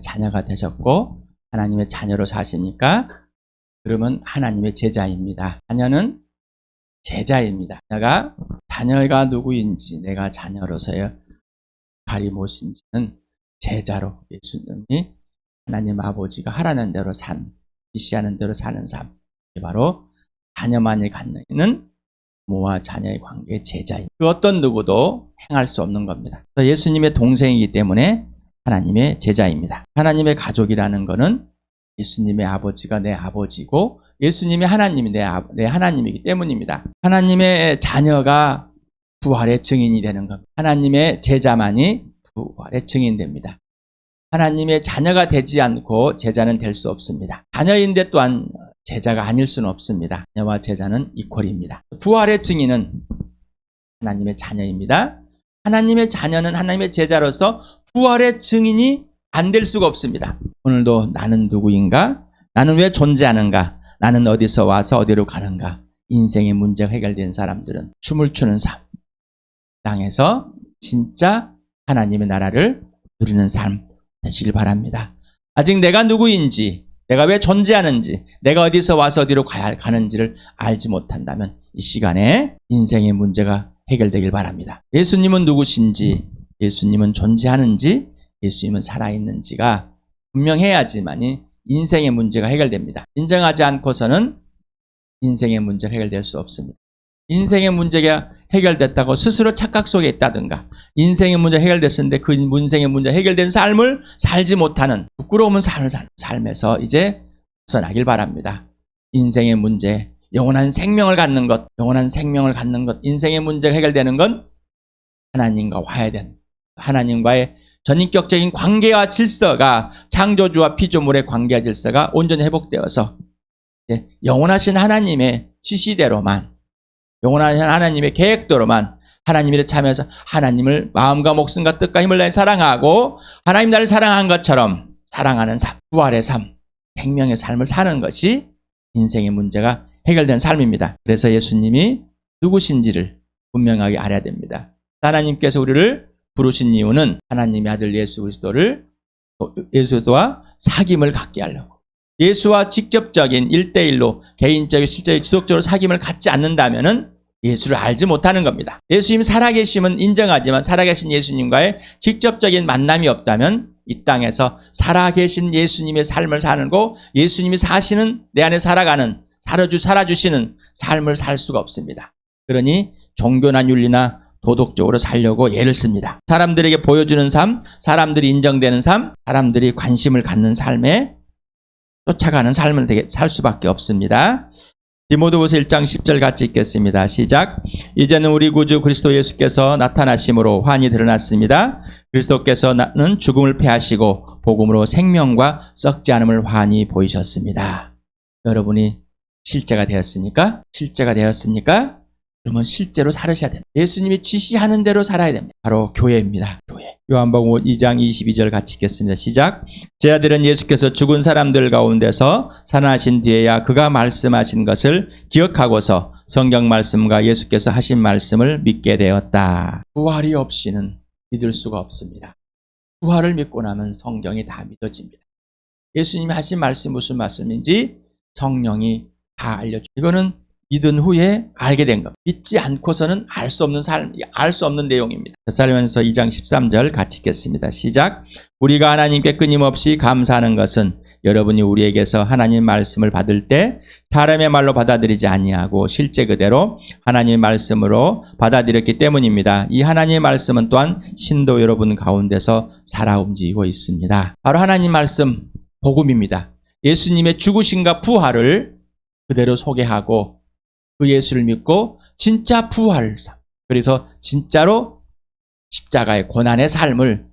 자녀가 되셨고 하나님의 자녀로 사십니까? 그러면 하나님의 제자입니다. 자녀는 제자입니다. 자녀가 누구인지, 내가 자녀로서의 역할이 무엇인지는 제자로 예수님이 하나님 아버지가 하라는 대로 지시하는 대로 사는 삶, 이게 바로 자녀만이 갖는 부모와 자녀의 관계의 제자입니다. 그 어떤 누구도 행할 수 없는 겁니다. 예수님의 동생이기 때문에 하나님의 제자입니다. 하나님의 가족이라는 것은 예수님의 아버지가 내 아버지고 예수님의 하나님이 내 하나님이기 때문입니다. 하나님의 자녀가 부활의 증인이 되는 겁니다. 하나님의 제자만이 부활의 증인됩니다. 하나님의 자녀가 되지 않고 제자는 될 수 없습니다. 자녀인데 또한 제자가 아닐 수는 없습니다. 자녀와 제자는 이퀄입니다. 부활의 증인은 하나님의 자녀입니다. 하나님의 자녀는 하나님의 제자로서 부활의 증인이 안 될 수가 없습니다. 오늘도 나는 누구인가? 나는 왜 존재하는가? 나는 어디서 와서 어디로 가는가? 인생의 문제가 해결된 사람들은 춤을 추는 삶, 땅에서 진짜 하나님의 나라를 누리는 삶 되시길 바랍니다. 아직 내가 누구인지, 내가 왜 존재하는지, 내가 어디서 와서 어디로 가는지를 알지 못한다면 이 시간에 인생의 문제가 해결되길 바랍니다. 예수님은 누구신지, 예수님은 존재하는지, 예수님은 살아있는지가 분명해야지만이 인생의 문제가 해결됩니다. 인정하지 않고서는 인생의 문제가 해결될 수 없습니다. 인생의 문제가 해결됐다고 스스로 착각 속에 있다든가, 인생의 문제가 해결됐었는데 그 인생의 문제가 해결된 삶을 살지 못하는 부끄러운 삶을 사는 삶에서 이제 벗어나길 바랍니다. 인생의 문제, 영원한 생명을 갖는 것, 인생의 문제가 해결되는 건 하나님과 화해된, 하나님과의 전인격적인 관계와 질서가, 창조주와 피조물의 관계와 질서가 온전히 회복되어서 이제 영원하신 하나님의 지시대로만, 영원하신 하나님의 계획대로만 하나님을 참여해서 하나님을 마음과 목숨과 뜻과 힘을 다해 사랑하고 하나님 나를 사랑한 것처럼 사랑하는 삶, 부활의 삶, 생명의 삶을 사는 것이 인생의 문제가 해결된 삶입니다. 그래서 예수님이 누구신지를 분명하게 알아야 됩니다. 하나님께서 우리를 부르신 이유는 하나님의 아들 예수 그리스도와 사귐을 갖게 하려고, 예수와 직접적인 1대1로 개인적이고 실제로 지속적으로 사귐을 갖지 않는다면 예수를 알지 못하는 겁니다. 예수님 살아계심은 인정하지만 살아계신 예수님과의 직접적인 만남이 없다면 이 땅에서 살아계신 예수님의 삶을 사는 거, 예수님이 사시는 내 안에 살아주시는 삶을 살 수가 없습니다. 그러니 종교나 윤리나 도덕적으로 살려고 애를 씁니다. 사람들에게 보여주는 삶, 사람들이 인정되는 삶, 사람들이 관심을 갖는 삶에 쫓아가는 삶을 살 수밖에 없습니다. 디모데후서 1장 10절 같이 읽겠습니다. 시작. 이제는 우리 구주 그리스도 예수께서 나타나심으로 환히 드러났습니다. 그리스도께서는 죽음을 패하시고 복음으로 생명과 썩지 않음을 환히 보이셨습니다. 여러분이 실제가 되었습니까? 그러면 실제로 살으셔야 됩니다. 예수님이 지시하는 대로 살아야 됩니다. 바로 교회입니다. 교회. 요한복음 2장 22절 같이 읽겠습니다. 시작. 제 아들은 예수께서 죽은 사람들 가운데서 살아나신 뒤에야 그가 말씀하신 것을 기억하고서 성경 말씀과 예수께서 하신 말씀을 믿게 되었다. 부활이 없이는 믿을 수가 없습니다. 부활을 믿고 나면 성경이 다 믿어집니다. 예수님이 하신 말씀이 무슨 말씀인지 성령이 다 알려줍니다. 이거는 믿은 후에 알게 된 것. 믿지 않고서는 알 수 없는 삶, 알 수 없는 내용입니다. 데살로니가서 2장 13절 같이 읽겠습니다. 시작. 우리가 하나님께 끊임없이 감사하는 것은 여러분이 우리에게서 하나님 말씀을 받을 때 사람의 말로 받아들이지 아니하고 실제 그대로 하나님 말씀으로 받아들였기 때문입니다. 이 하나님 말씀은 또한 신도 여러분 가운데서 살아 움직이고 있습니다. 바로 하나님 말씀, 복음입니다. 예수님의 죽으심과 부활을 그대로 소개하고 그 예수를 믿고 진짜 부활, 그래서 진짜로 십자가의 고난의 삶을,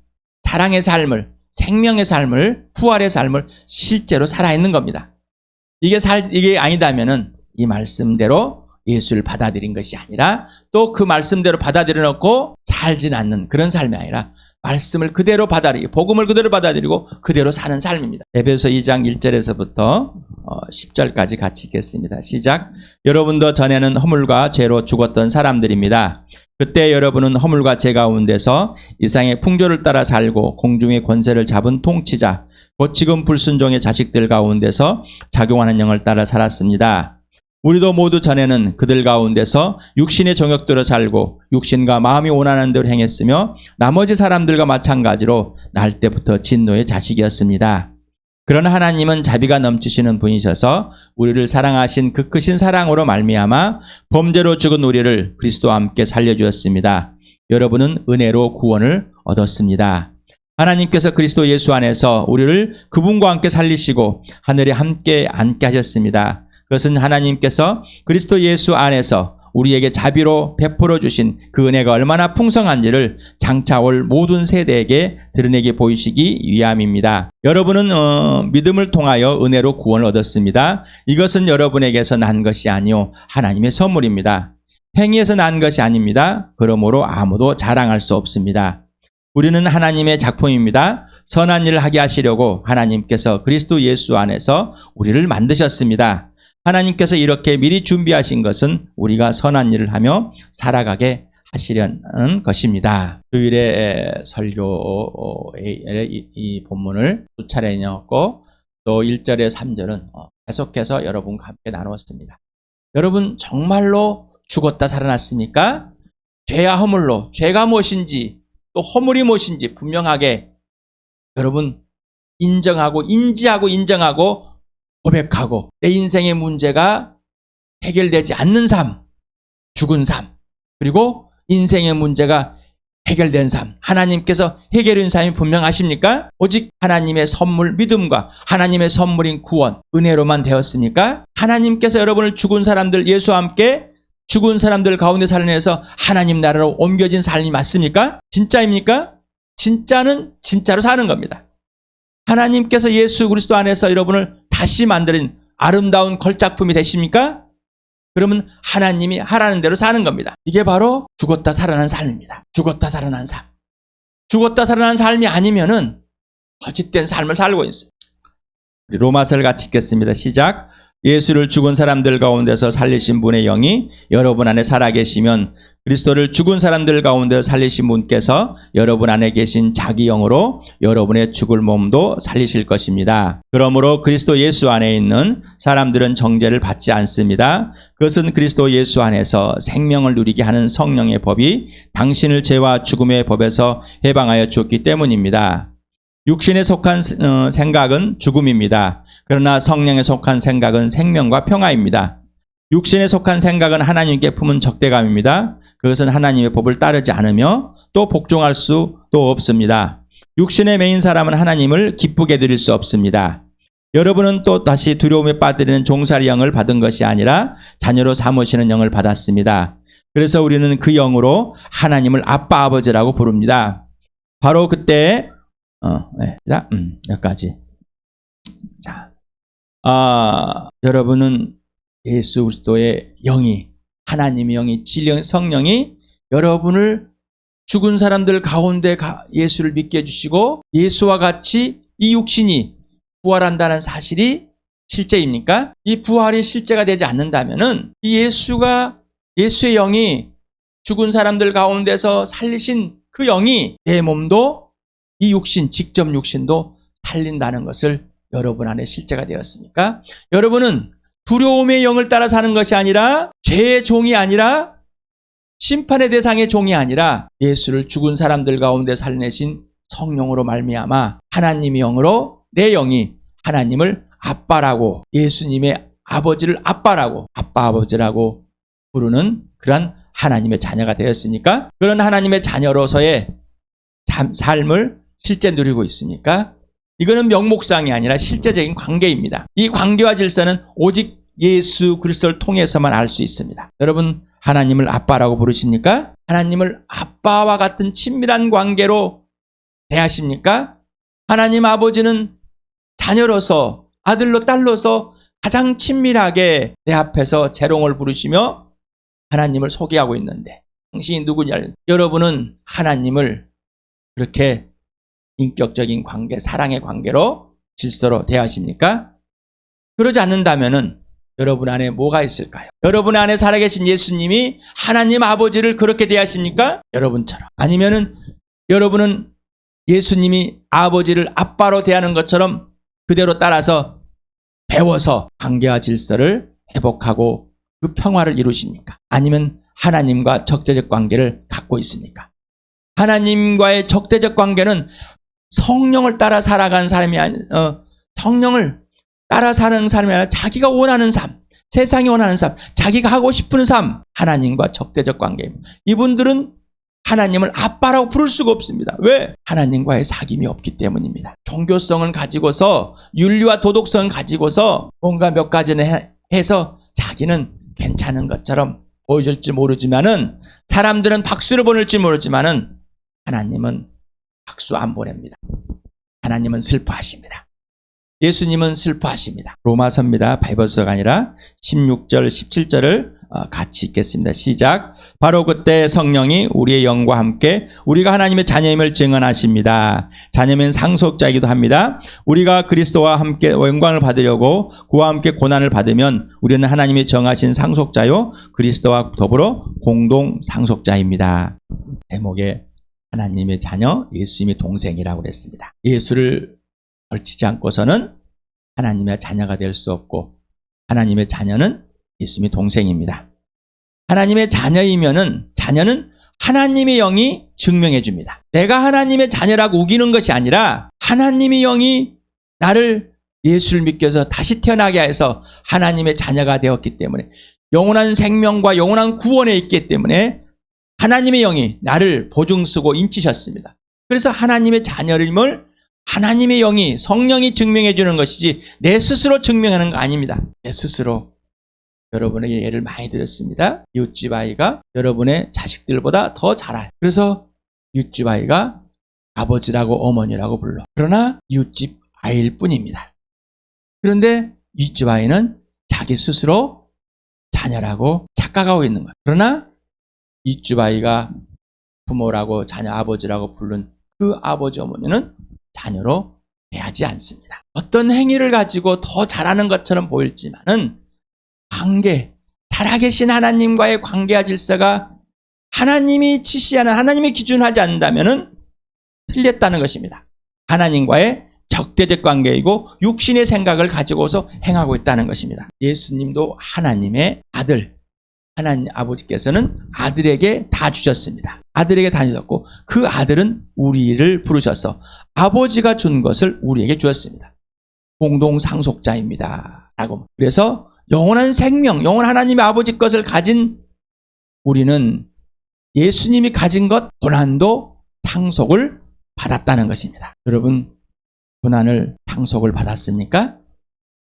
사랑의 삶을, 생명의 삶을, 부활의 삶을 실제로 살아있는 겁니다. 이게 아니다면은 이 말씀대로 예수를 받아들인 것이 아니라 또 그 말씀대로 받아들여 놓고 살진 않는 그런 삶이 아니라 말씀을 그대로 받아들이고 복음을 그대로 받아들이고 그대로 사는 삶입니다. 에베소 2장 1절에서부터 10절까지 같이 읽겠습니다. 시작. 여러분도 전에는 허물과 죄로 죽었던 사람들입니다. 그때 여러분은 허물과 죄 가운데서 이상의 풍조를 따라 살고 공중의 권세를 잡은 통치자 곧 지금 불순종의 자식들 가운데서 작용하는 영을 따라 살았습니다. 우리도 모두 전에는 그들 가운데서 육신의 정욕대로 살고 육신과 마음이 원하는 대로 행했으며 나머지 사람들과 마찬가지로 날 때부터 진노의 자식이었습니다. 그러나 하나님은 자비가 넘치시는 분이셔서 우리를 사랑하신 그 크신 사랑으로 말미암아 범죄로 죽은 우리를 그리스도와 함께 살려주었습니다. 여러분은 은혜로 구원을 얻었습니다. 하나님께서 그리스도 예수 안에서 우리를 그분과 함께 살리시고 하늘에 함께 앉게 하셨습니다. 그것은 하나님께서 그리스도 예수 안에서 우리에게 자비로 베풀어 주신 그 은혜가 얼마나 풍성한지를 장차 올 모든 세대에게 드러내게 보이시기 위함입니다. 여러분은 믿음을 통하여 은혜로 구원을 얻었습니다. 이것은 여러분에게서 난 것이 아니요 하나님의 선물입니다. 행위에서 난 것이 아닙니다. 그러므로 아무도 자랑할 수 없습니다. 우리는 하나님의 작품입니다. 선한 일을 하게 하시려고 하나님께서 그리스도 예수 안에서 우리를 만드셨습니다. 하나님께서 이렇게 미리 준비하신 것은 우리가 선한 일을 하며 살아가게 하시려는 것입니다. 주일에 설교에 이 본문을 두 차례 읽었고 또 1절에 3절은 계속해서 여러분과 함께 나누었습니다. 여러분 정말로 죽었다 살아났습니까? 죄와 허물로 죄가 무엇인지 또 허물이 무엇인지 분명하게 여러분 인정하고 인지하고 고백하고 내 인생의 문제가 해결되지 않는 삶, 죽은 삶, 그리고 인생의 문제가 해결된 삶, 하나님께서 해결한 삶이 분명하십니까? 오직 하나님의 선물 믿음과 하나님의 선물인 구원, 은혜로만 되었습니까? 하나님께서 여러분을 죽은 사람들 예수와 함께 죽은 사람들 가운데 살려내서 하나님 나라로 옮겨진 삶이 맞습니까? 진짜입니까? 진짜는 진짜로 사는 겁니다. 하나님께서 예수 그리스도 안에서 여러분을 다시 만드는 아름다운 걸작품이 되십니까? 그러면 하나님이 하라는 대로 사는 겁니다. 이게 바로 죽었다 살아난 삶입니다. 죽었다 살아난 삶. 죽었다 살아난 삶이 아니면은 거짓된 삶을 살고 있어요. 로마서를 같이 읽겠습니다. 시작. 예수를 죽은 사람들 가운데서 살리신 분의 영이 여러분 안에 살아계시면 그리스도를 죽은 사람들 가운데 살리신 분께서 여러분 안에 계신 자기 영으로 여러분의 죽을 몸도 살리실 것입니다. 그러므로 그리스도 예수 안에 있는 사람들은 정죄를 받지 않습니다. 그것은 그리스도 예수 안에서 생명을 누리게 하는 성령의 법이 당신을 죄와 죽음의 법에서 해방하여 줬기 때문입니다. 육신에 속한 생각은 죽음입니다. 그러나 성령에 속한 생각은 생명과 평화입니다. 육신에 속한 생각은 하나님께 품은 적대감입니다. 그것은 하나님의 법을 따르지 않으며 또 복종할 수도 없습니다. 육신에 매인 사람은 하나님을 기쁘게 드릴 수 없습니다. 여러분은 또 다시 두려움에 빠뜨리는 종살이 영을 받은 것이 아니라 자녀로 삼으시는 영을 받았습니다. 그래서 우리는 그 영으로 하나님을 아빠 아버지라고 부릅니다. 바로 그때 여기까지. 자, 여러분은 예수 그리스도의 영이 하나님의 영이 진령 성령이 여러분을 죽은 사람들 가운데 예수를 믿게 해주시고 예수와 같이 이 육신이 부활한다는 사실이 실제입니까? 이 부활이 실제가 되지 않는다면은 이 예수의 영이 죽은 사람들 가운데서 살리신 그 영이 내 몸도 이 육신, 직접 육신도 살린다는 것을 여러분 안에 실제가 되었습니까? 여러분은 두려움의 영을 따라 사는 것이 아니라 죄의 종이 아니라 심판의 대상의 종이 아니라 예수를 죽은 사람들 가운데 살려내신 성령으로 말미암아 하나님의 영으로 내 영이 하나님을 아빠라고 예수님의 아버지를 아빠라고 아빠 아버지라고 부르는 그런 하나님의 자녀가 되었습니까? 그런 하나님의 자녀로서의 삶을 실제 누리고 있습니까? 이거는 명목상이 아니라 실제적인 관계입니다. 이 관계와 질서는 오직 예수 그리스도를 통해서만 알 수 있습니다. 여러분 하나님을 아빠라고 부르십니까? 하나님을 아빠와 같은 친밀한 관계로 대하십니까? 하나님 아버지는 자녀로서 아들로 딸로서 가장 친밀하게 내 앞에서 재롱을 부르시며 하나님을 소개하고 있는데 당신이 누구냐? 여러분은 하나님을 그렇게 인격적인 관계, 사랑의 관계로 질서로 대하십니까? 그러지 않는다면은 여러분 안에 뭐가 있을까요? 여러분 안에 살아계신 예수님이 하나님 아버지를 그렇게 대하십니까? 여러분처럼. 아니면은 여러분은 예수님이 아버지를 아빠로 대하는 것처럼 그대로 따라서 배워서 관계와 질서를 회복하고 그 평화를 이루십니까? 아니면 하나님과 적대적 관계를 갖고 있습니까? 하나님과의 적대적 관계는 성령을 따라 살아가는 사람이 성령을 따라 사는 사람이 아니라 자기가 원하는 삶, 세상이 원하는 삶, 자기가 하고 싶은 삶, 하나님과 적대적 관계입니다. 이분들은 하나님을 아빠라고 부를 수가 없습니다. 왜? 하나님과의 사귐이 없기 때문입니다. 종교성을 가지고서 윤리와 도덕성을 가지고서 뭔가 몇 가지는 해서 자기는 괜찮은 것처럼 보여줄지 모르지만은 사람들은 박수를 보낼지 모르지만은 하나님은 박수 안 보냅니다. 하나님은 슬퍼하십니다. 예수님은 슬퍼하십니다. 로마서입니다. 바이블서가 아니라 16절, 17절을 같이 읽겠습니다. 시작. 바로 그때 성령이 우리의 영과 함께 우리가 하나님의 자녀임을 증언하십니다. 자녀면 상속자이기도 합니다. 우리가 그리스도와 함께 영광을 받으려고 그와 함께 고난을 받으면 우리는 하나님이 정하신 상속자요 그리스도와 더불어 공동 상속자입니다. 제목에 하나님의 자녀, 예수님의 동생이라고 그랬습니다. 예수를 걸치지 않고서는 하나님의 자녀가 될 수 없고 하나님의 자녀는 예수님의 동생입니다. 하나님의 자녀는 하나님의 영이 증명해 줍니다. 내가 하나님의 자녀라고 우기는 것이 아니라 하나님의 영이 나를 예수를 믿게 해서 다시 태어나게 해서 하나님의 자녀가 되었기 때문에 영원한 생명과 영원한 구원에 있기 때문에 하나님의 영이 나를 보증쓰고 인치셨습니다. 그래서 하나님의 자녀임을 하나님의 영이 성령이 증명해 주는 것이지 내 스스로 증명하는 거 아닙니다. 내 스스로. 여러분에게 예를 많이 드렸습니다. 이웃집 아이가 여러분의 자식들보다 더 잘해요. 그래서 이웃집 아이가 아버지라고 어머니라고 불러. 그러나 이웃집 아이일 뿐입니다. 그런데 이웃집 아이는 자기 스스로 자녀라고 착각하고 있는 거예요. 그러나 이웃집 아이가 부모라고 자녀 아버지라고 부른 그 아버지 어머니는 자녀로 대하지 않습니다. 어떤 행위를 가지고 더 잘하는 것처럼 보일지만은 관계, 살아계신 하나님과의 관계와 질서가 하나님이 지시하는 하나님의 기준을 하지 않는다면은 틀렸다는 것입니다. 하나님과의 적대적 관계이고 육신의 생각을 가지고서 행하고 있다는 것입니다. 예수님도 하나님의 아들, 하나님 아버지께서는 아들에게 다 주셨습니다. 아들에게 다 주셨고 그 아들은 우리를 부르셔서 아버지가 준 것을 우리에게 주었습니다. 공동 상속자입니다. 라고. 그래서 영원한 생명, 영원 하나님의 아버지 것을 가진 우리는 예수님이 가진 것 고난도 상속을 받았다는 것입니다. 여러분 고난을 상속을 받았습니까?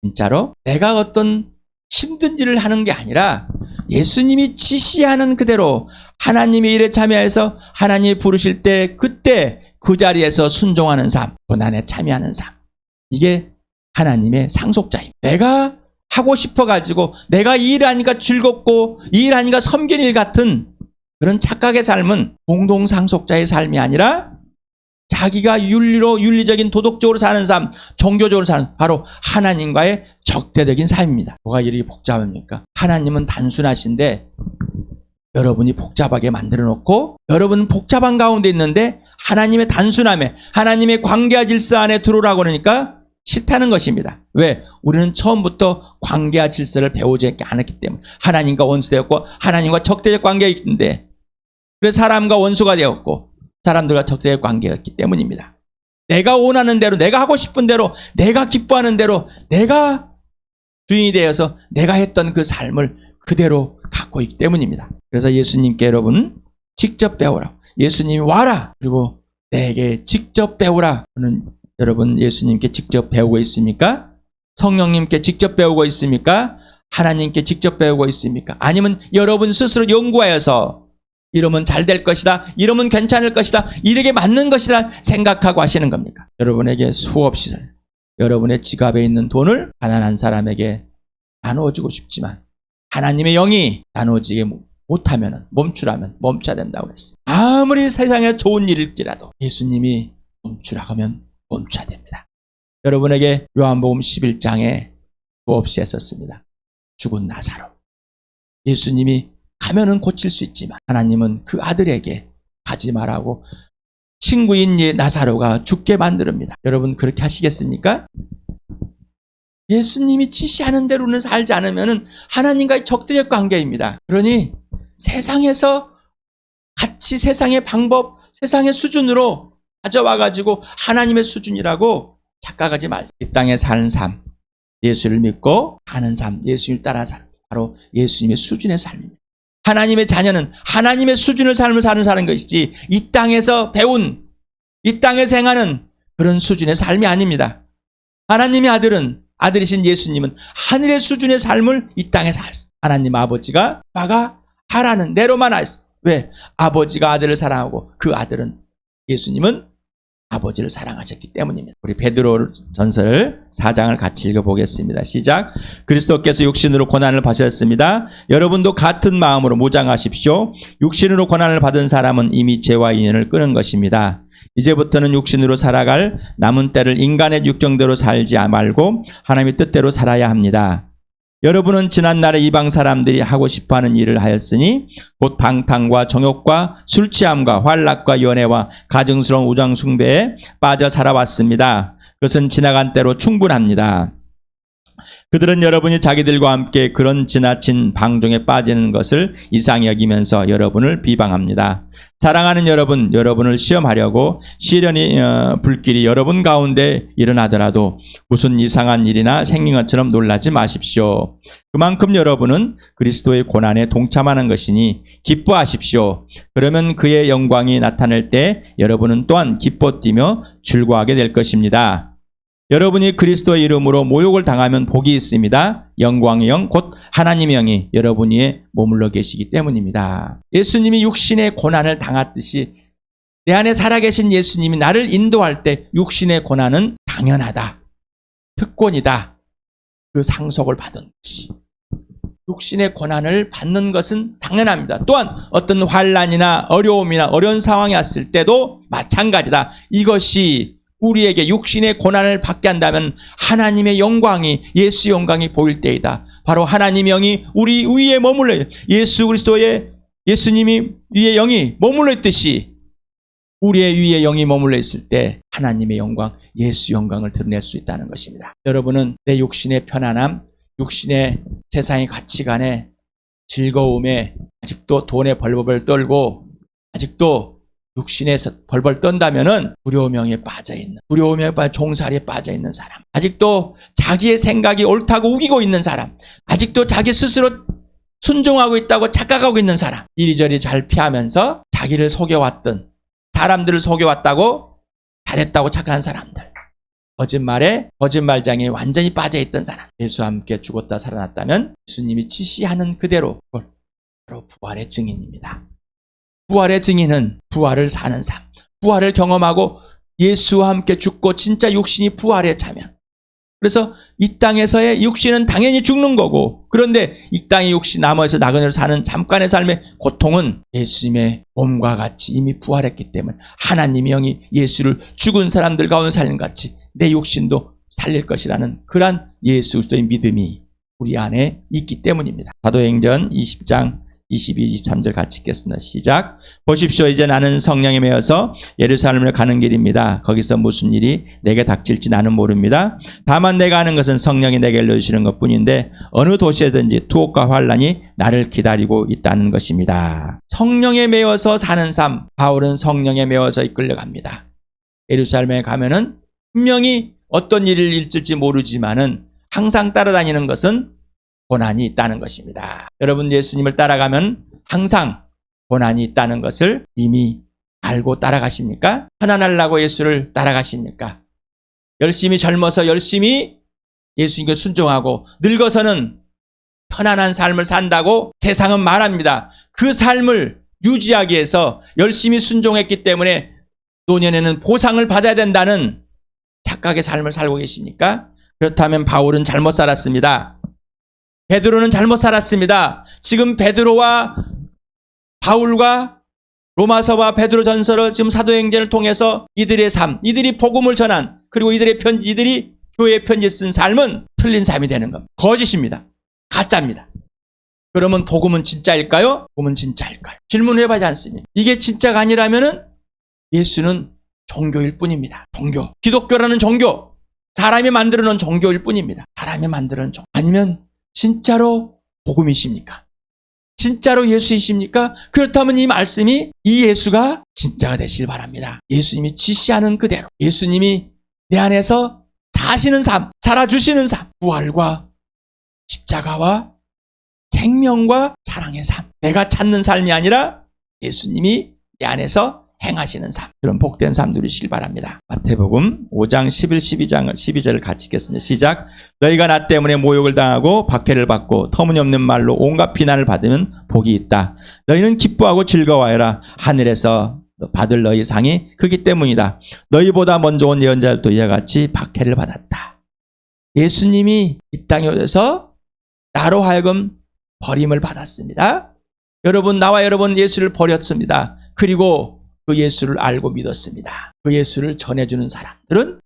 진짜로 내가 어떤 힘든 일을 하는 게 아니라 예수님이 지시하는 그대로 하나님의 일에 참여해서 하나님이 부르실 때 그때 그 자리에서 순종하는 삶, 고난에 참여하는 삶. 이게 하나님의 상속자입니다. 내가 하고 싶어가지고 내가 이 일을 하니까 즐겁고 이 일을 하니까 섬기는 일 같은 그런 착각의 삶은 공동 상속자의 삶이 아니라 자기가 윤리적인 도덕적으로 사는 삶, 종교적으로 사는 바로 하나님과의 적대적인 삶입니다. 뭐가 이렇게 복잡합니까? 하나님은 단순하신데 여러분이 복잡하게 만들어 놓고 여러분은 복잡한 가운데 있는데 하나님의 단순함에 하나님의 관계와 질서 안에 들어오라고 그러니까 싫다는 것입니다. 왜? 우리는 처음부터 관계와 질서를 배우지 않았기 때문에 하나님과 원수되었고 하나님과 적대적 관계가 있는데 그래서 사람과 원수가 되었고 사람들과 적대적 관계였기 때문입니다. 내가 원하는 대로 내가 하고 싶은 대로 내가 기뻐하는 대로 내가 주인이 되어서 내가 했던 그 삶을 그대로 갖고 있기 때문입니다. 그래서 예수님께 여러분 직접 배우라. 예수님이 와라. 그리고 내게 직접 배우라. 저는 여러분 예수님께 직접 배우고 있습니까? 성령님께 직접 배우고 있습니까? 하나님께 직접 배우고 있습니까? 아니면 여러분 스스로 연구하여서 이러면 잘 될 것이다. 이러면 괜찮을 것이다. 이렇게 맞는 것이다 생각하고 하시는 겁니까? 여러분에게 수없이 여러분의 지갑에 있는 돈을 가난한 사람에게 나누어주고 싶지만 하나님의 영이 나누어지게 못하면 멈추라면 멈춰야 된다고 했습니다. 아무리 세상에 좋은 일일지라도 예수님이 멈추라고 하면 멈춰야 됩니다. 여러분에게 요한복음 11장에 수없이 했었습니다. 죽은 나사로. 예수님이 가면은 고칠 수 있지만 하나님은 그 아들에게 가지 말라고 친구인 나사로가 죽게 만듭니다. 여러분 그렇게 하시겠습니까? 예수님이 지시하는 대로는 살지 않으면 하나님과의 적대적 관계입니다. 그러니 세상에서 같이 세상의 방법, 세상의 수준으로 가져와가지고 하나님의 수준이라고 착각하지 말죠. 이 땅에 사는 삶, 예수를 믿고 사는 삶, 예수를 따라 사는 바로 예수님의 수준의 삶입니다. 하나님의 자녀는 하나님의 수준의 삶을 사는 것이지 이 땅에서 배운, 이 땅에서 행하는 그런 수준의 삶이 아닙니다. 하나님의 아들이신 예수님은 하늘의 수준의 삶을 이 땅에 살았어요. 하나님 아버지가 아빠가 하라는 대로만 하셨어요. 왜? 아버지가 아들을 사랑하고 그 아들은 예수님은 아버지를 사랑하셨기 때문입니다. 우리 베드로 전설 4장을 같이 읽어보겠습니다. 시작. 그리스도께서 육신으로 고난을 받으셨습니다. 여러분도 같은 마음으로 무장하십시오. 육신으로 고난을 받은 사람은 이미 죄와 인연을 끊은 것입니다. 이제부터는 육신으로 살아갈 남은 때를 인간의 육정대로 살지 말고 하나님의 뜻대로 살아야 합니다. 여러분은 지난날에 이방 사람들이 하고 싶어하는 일을 하였으니 곧 방탕과 정욕과 술취함과 환락과 연애와 가증스러운 우상 숭배에 빠져 살아왔습니다. 그것은 지나간 때로 충분합니다. 그들은 여러분이 자기들과 함께 그런 지나친 방종에 빠지는 것을 이상히 여기면서 여러분을 비방합니다. 사랑하는 여러분, 여러분을 시험하려고 시련이 불길이 여러분 가운데 일어나더라도 무슨 이상한 일이나 생긴 것처럼 놀라지 마십시오. 그만큼 여러분은 그리스도의 고난에 동참하는 것이니 기뻐하십시오. 그러면 그의 영광이 나타날 때 여러분은 또한 기뻐 뛰며 즐거워하게 될 것입니다. 여러분이 그리스도의 이름으로 모욕을 당하면 복이 있습니다. 영광의 영, 곧 하나님의 영이 여러분 위에 머물러 계시기 때문입니다. 예수님이 육신의 고난을 당했듯이 내 안에 살아계신 예수님이 나를 인도할 때 육신의 고난은 당연하다, 특권이다, 그 상속을 받은 것이. 육신의 고난을 받는 것은 당연합니다. 또한 어떤 환난이나 어려움이나 어려운 상황이 왔을 때도 마찬가지다. 이것이 우리에게 육신의 고난을 받게 한다면 하나님의 영광이, 예수의 영광이 보일 때이다. 바로 하나님의 영이 우리 위에 머물러, 예수님이 위에 영이 머물러 있듯이 우리의 위에 영이 머물러 있을 때 하나님의 영광, 예수 영광을 드러낼 수 있다는 것입니다. 여러분은 내 육신의 편안함, 육신의 세상의 가치관에 즐거움에 아직도 돈에 벌벌 떨고 아직도 육신에서 벌벌 떤다면은 두려움에 빠져있는, 두려움에 빠져 종살이에 빠져있는 사람, 아직도 자기의 생각이 옳다고 우기고 있는 사람, 아직도 자기 스스로 순종하고 있다고 착각하고 있는 사람, 이리저리 잘 피하면서 자기를 속여왔던, 사람들을 속여왔다고 잘했다고 착각한 사람들, 거짓말장애에 완전히 빠져있던 사람, 예수와 함께 죽었다 살아났다면 예수님이 지시하는 그대로 바로 부활의 증인입니다. 부활의 증인은 부활을 사는 삶, 부활을 경험하고 예수와 함께 죽고 진짜 육신이 부활에 차면, 그래서 이 땅에서의 육신은 당연히 죽는 거고, 그런데 이 땅의 육신 남아서 나그네로 사는 잠깐의 삶의 고통은 예수님의 몸과 같이 이미 부활했기 때문에 하나님의 영이 예수를 죽은 사람들 가운데 살린 같이 내 육신도 살릴 것이라는 그러한 예수 그리스도의 믿음이 우리 안에 있기 때문입니다. 사도행전 20장 22, 23절 같이 읽겠습니다. 시작. 보십시오. 이제 나는 성령에 매여서 예루살렘을 가는 길입니다. 거기서 무슨 일이 내게 닥칠지 나는 모릅니다. 다만 내가 아는 것은 성령이 내게 알려주시는 것뿐인데 어느 도시에든지 투옥과 환란이 나를 기다리고 있다는 것입니다. 성령에 매여서 사는 삶, 바울은 성령에 매여서 이끌려갑니다. 예루살렘에 가면은 분명히 어떤 일을 일을지 모르지만은 항상 따라다니는 것은 고난이 있다는 것입니다. 여러분 예수님을 따라가면 항상 고난이 있다는 것을 이미 알고 따라가십니까? 편안하려고 예수를 따라가십니까? 열심히 젊어서 열심히 예수님께 순종하고 늙어서는 편안한 삶을 산다고 세상은 말합니다. 그 삶을 유지하기 위해서 열심히 순종했기 때문에 노년에는 보상을 받아야 된다는 착각의 삶을 살고 계십니까? 그렇다면 바울은 잘못 살았습니다. 베드로는 잘못 살았습니다. 지금 베드로와 바울과 로마서와 베드로 전서를 지금 사도행전을 통해서 이들의 삶, 이들이 복음을 전한, 그리고 이들이 교회에 편지 쓴 삶은 틀린 삶이 되는 겁니다. 거짓입니다. 가짜입니다. 그러면 복음은 진짜일까요? 복음은 진짜일까요? 질문을 해봐야지 않습니까? 이게 진짜가 아니라면은 예수는 종교일 뿐입니다. 종교. 기독교라는 종교. 사람이 만들어 놓은 종교일 뿐입니다. 사람이 만들어 놓은 종교. 아니면 진짜로 복음이십니까? 진짜로 예수이십니까? 그렇다면 이 말씀이 이 예수가 진짜가 되시길 바랍니다. 예수님이 지시하는 그대로, 예수님이 내 안에서 사시는 삶, 살아주시는 삶, 부활과 십자가와 생명과 사랑의 삶, 내가 찾는 삶이 아니라 예수님이 내 안에서 행하시는 삶, 그런 복된 삶 누리시길 바랍니다. 마태복음 5장 11, 12절을 같이 읽겠습니다. 시작. 너희가 나 때문에 모욕을 당하고 박해를 받고 터무니없는 말로 온갖 비난을 받으면 복이 있다. 너희는 기뻐하고 즐거워하여라. 하늘에서 받을 너희 상이 크기 때문이다. 너희보다 먼저 온 예언자들도 이와 같이 박해를 받았다. 예수님이 이 땅에 오셔서 나로 하여금 버림을 받았습니다. 여러분, 나와 여러분 예수를 버렸습니다. 그리고 그 예수를 알고 믿었습니다. 그 예수를 전해주는 사람들은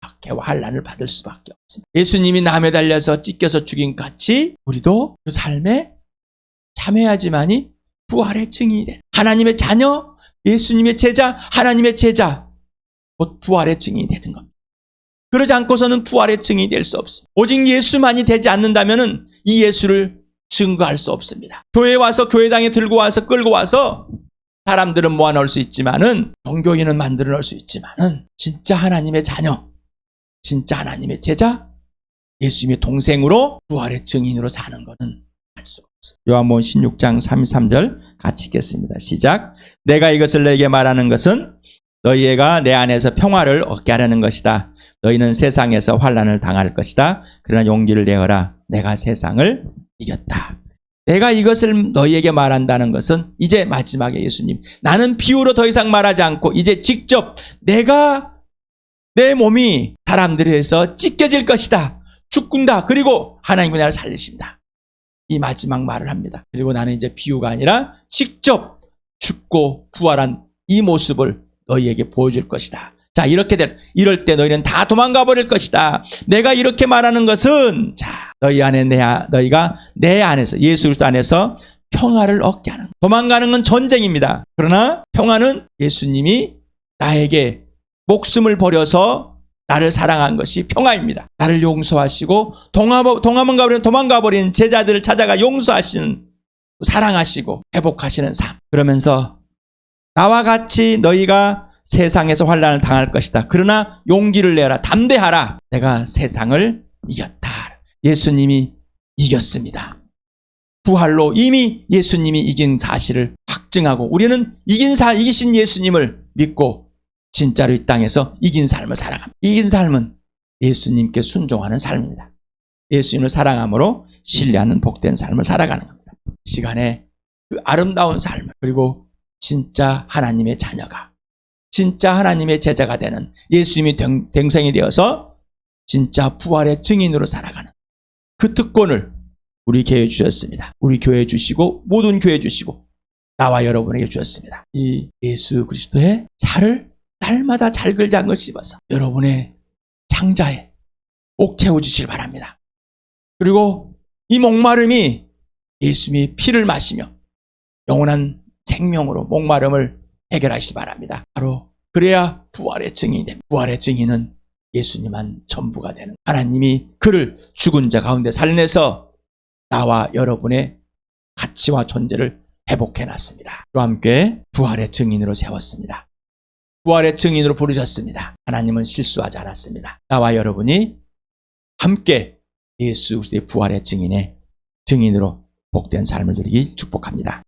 박해와 환난을 받을 수밖에 없습니다. 예수님이 남에 달려서 찢겨서 죽인 같이 우리도 그 삶에 참여하지만이 부활의 증인이 된 하나님의 자녀, 예수님의 제자, 하나님의 제자, 곧 부활의 증인이 되는 겁니다. 그러지 않고서는 부활의 증인이 될 수 없습니다. 오직 예수만이 되지 않는다면 이 예수를 증거할 수 없습니다. 교회에 와서 교회당에 들고 와서 끌고 와서 사람들은 모아놓을 수 있지만은, 종교인은 만들어 놓을 수 있지만은, 진짜 하나님의 자녀, 진짜 하나님의 제자, 예수님의 동생으로 부활의 증인으로 사는 것은 할 수 없습니다. 요한복음 16장 33절 같이 읽겠습니다. 시작. 내가 이것을 너희에게 말하는 것은 너희가 내 안에서 평화를 얻게 하려는 것이다. 너희는 세상에서 환난을 당할 것이다. 그러나 용기를 내어라. 내가 세상을 이겼다. 내가 이것을 너희에게 말한다는 것은 이제 마지막에 예수님, 나는 비유로 더 이상 말하지 않고 이제 직접 내가 내 몸이 사람들에 의해서 찢겨질 것이다. 죽군다. 그리고 하나님이 나를 살리신다. 이 마지막 말을 합니다. 그리고 나는 이제 비유가 아니라 직접 죽고 부활한 이 모습을 너희에게 보여줄 것이다. 자, 이럴 때 너희는 다 도망가 버릴 것이다. 내가 이렇게 말하는 것은, 자, 너희가 내 안에서, 예수 그리스도 안에서 평화를 얻게 하는, 도망가는 건 전쟁입니다. 그러나 평화는 예수님이 나에게 목숨을 버려서 나를 사랑한 것이 평화입니다. 나를 용서하시고 도망가 버린 제자들을 찾아가 용서하시는, 사랑하시고 회복하시는 삶. 그러면서 나와 같이 너희가 세상에서 환난을 당할 것이다. 그러나 용기를 내라. 담대하라. 내가 세상을 이겼다. 예수님이 이겼습니다. 부활로 이미 예수님이 이긴 사실을 확증하고 우리는 이기신 예수님을 믿고 진짜로 이 땅에서 이긴 삶을 살아갑니다. 이긴 삶은 예수님께 순종하는 삶입니다. 예수님을 사랑함으로 신뢰하는 복된 삶을 살아가는 겁니다. 이 시간에 그 아름다운 삶을, 그리고 진짜 하나님의 자녀가, 진짜 하나님의 제자가 되는, 예수님이 댕생이 되어서 진짜 부활의 증인으로 살아가는 그 특권을 우리 교회에 주셨습니다. 우리 교회에 주시고 모든 교회에 주시고 나와 여러분에게 주셨습니다. 이 예수 그리스도의 살을 날마다 잘글장글 씹어서 여러분의 창자에 꼭 채워주시길 바랍니다. 그리고 이 목마름이 예수님의 피를 마시며 영원한 생명으로 목마름을 해결하시기 바랍니다. 바로 그래야 부활의 증인이 됩니다. 부활의 증인은 예수님만 전부가 되는, 하나님이 그를 죽은 자 가운데 살려내서 나와 여러분의 가치와 존재를 회복해놨습니다. 또 함께 부활의 증인으로 세웠습니다. 부활의 증인으로 부르셨습니다. 하나님은 실수하지 않았습니다. 나와 여러분이 함께 예수 그리스도의 부활의 증인으로 복된 삶을 누리기 축복합니다.